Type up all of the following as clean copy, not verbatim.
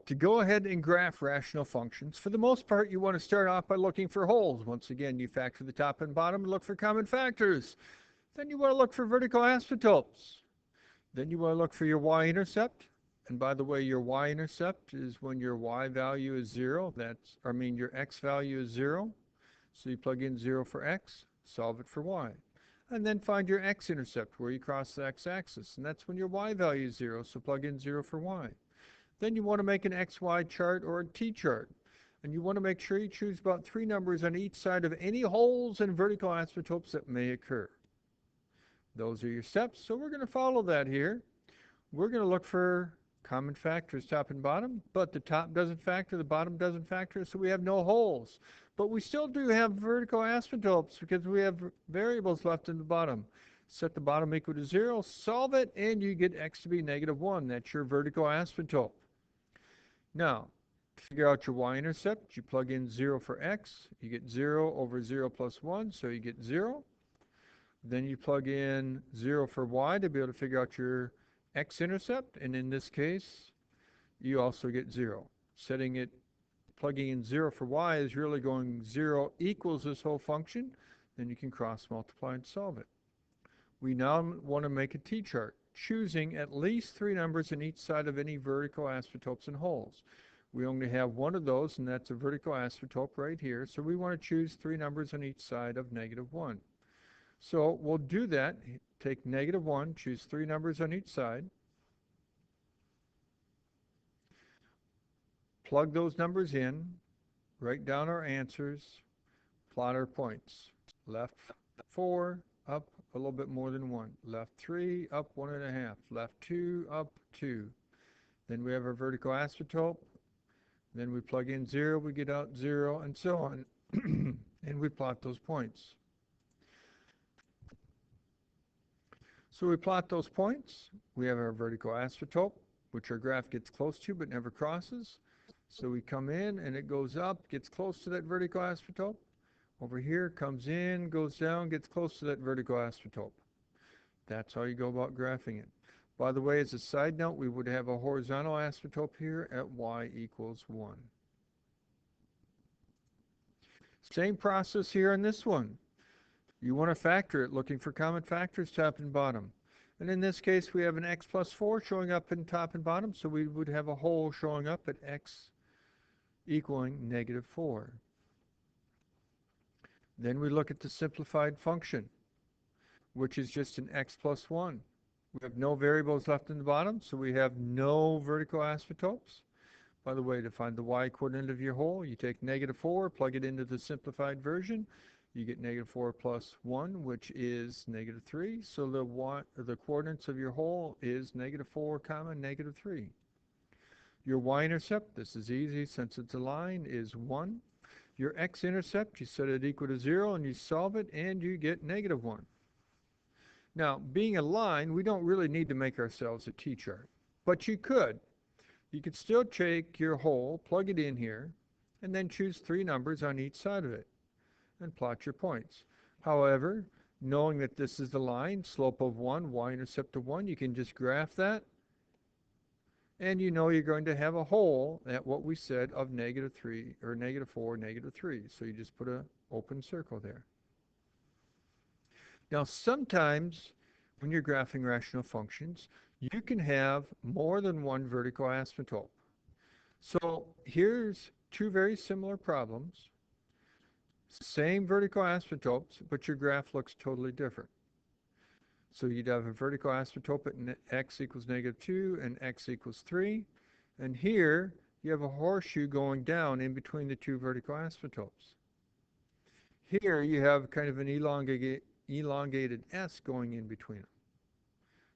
to go ahead and graph rational functions, for the most part, you want to start off by looking for holes. Once again, you factor the top and bottom and look for common factors. Then you want to look for vertical asymptotes. Then you want to look for your y-intercept. And by the way, your y-intercept is when your y value is 0. Your x value is 0. So you plug in 0 for x, solve it for y. And then find your x-intercept where you cross the x-axis. And that's when your y value is 0, so plug in 0 for y. Then you want to make an XY chart or a T-chart. And you want to make sure you choose about 3 numbers on each side of any holes and vertical asymptotes that may occur. Those are your steps, so we're going to follow that here. We're going to look for common factors top and bottom, but the top doesn't factor, the bottom doesn't factor, so we have no holes. But we still do have vertical asymptotes because we have variables left in the bottom. Set the bottom equal to 0, solve it, and you get x to be -1. That's your vertical asymptote. Now, to figure out your y-intercept, you plug in 0 for x. You get 0 over 0 plus 1, so you get 0. Then you plug in 0 for y to be able to figure out your x-intercept, and in this case, you also get 0. Plugging in 0 for y is really going 0 equals this whole function. Then you can cross multiply and solve it. We now want to make a t-chart, choosing at least 3 numbers on each side of any vertical asymptotes and holes. We only have one of those, and that's a vertical asymptote right here. So we want to choose 3 numbers on each side of -1. So we'll do that. Take -1, choose 3 numbers on each side. Plug those numbers in, write down our answers, plot our points. Left 4, up a little bit more than 1. Left 3, up 1.5. Left 2, up 2. Then we have our vertical asymptote. Then we plug in 0, we get out 0, and so on. And we plot those points. So we plot those points. We have our vertical asymptote, which our graph gets close to but never crosses. So we come in and it goes up, gets close to that vertical asymptote. Over here, comes in, goes down, gets close to that vertical asymptote. That's how you go about graphing it. By the way, as a side note, we would have a horizontal asymptote here at y equals 1. Same process here on this one. You want to factor it, looking for common factors top and bottom. And in this case, we have an x plus 4 showing up in top and bottom, so we would have a hole showing up at x equaling -4. Then we look at the simplified function, which is just an x plus 1. We have no variables left in the bottom, so we have no vertical asymptotes. By the way, to find the y-coordinate of your hole, you take -4, plug it into the simplified version. You get -4 plus 1, which is -3. So the coordinates of your hole is -4, -3. Your y-intercept, this is easy since it's a line, is 1. Your x-intercept, you set it equal to 0 and you solve it and you get -1. Now, being a line, we don't really need to make ourselves a t-chart, but you could. You could still take your hole, plug it in here, and then choose 3 numbers on each side of it and plot your points. However, knowing that this is the line, slope of 1, y-intercept of 1, you can just graph that, and you know you're going to have a hole at what we said of -3 or -4, -3. So you just put an open circle there. Now, sometimes when you're graphing rational functions, you can have more than one vertical asymptote. So here's 2 very similar problems. Same vertical asymptotes, but your graph looks totally different. So you'd have a vertical asymptote at x equals -2 and x equals 3. And here you have a horseshoe going down in between the 2 vertical asymptotes. Here you have kind of an elongated S going in between them.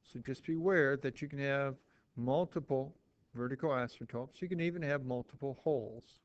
So just beware that you can have multiple vertical asymptotes. You can even have multiple holes.